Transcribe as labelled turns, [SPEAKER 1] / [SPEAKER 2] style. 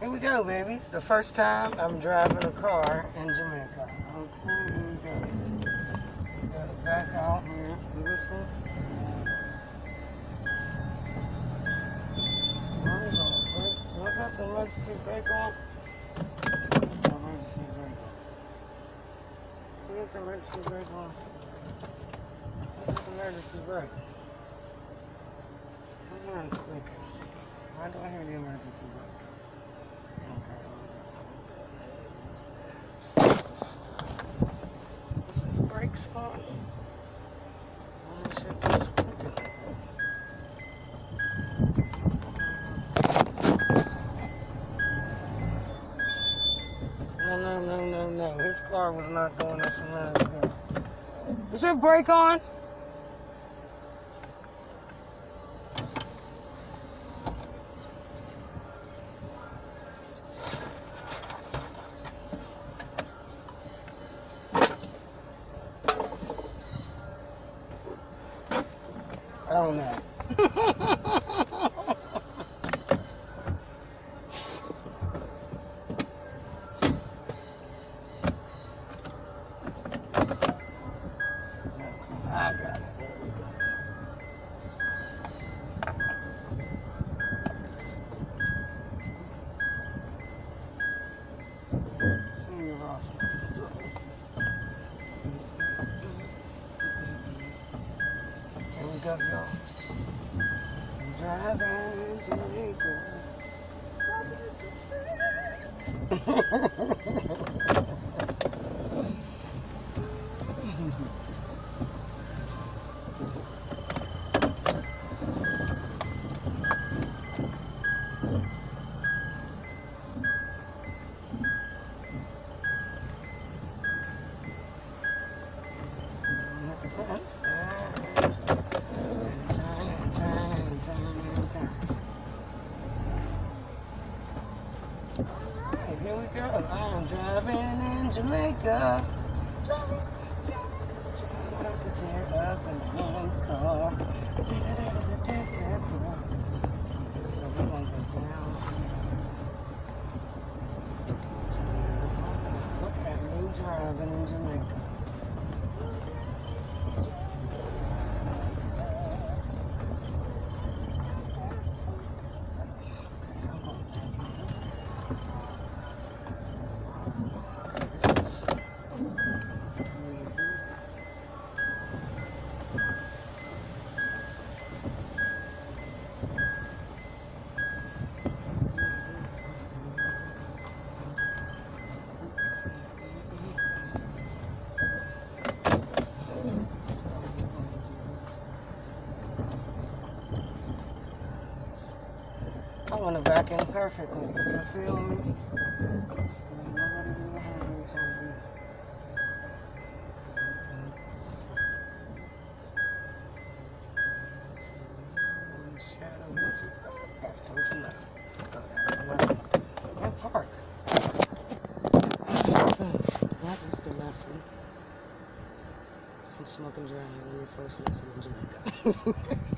[SPEAKER 1] Here we go, baby. It's the first time I'm driving a car in Jamaica. Okay, here we go. Gotta back out here. Is this one? Mine's on the brakes. Do I got the emergency brake on? Emergency brake on. You got the emergency brake on? What's this emergency brake? My mind's squeaking. Why do I hear the emergency brake? This is brakes on. Oh shit, that's squeaking. No. His car was not doing this a minute ago. Is your brake on? I don't know. I got it. Senior Russell. Here we go, y'all. I'm driving Jamaica. Hit the fence. Alright, here we go. I am driving in Jamaica. Driving. Trying not to tear up in the man's car. So we're going to go down. Look at me driving in Jamaica. I want to back in perfectly. You feel me? So nobody be behind me trying to be. That's close enough. Oh, that was nothing. And park. So that was the lesson. Smoke and drive when you first listen in Jamaica.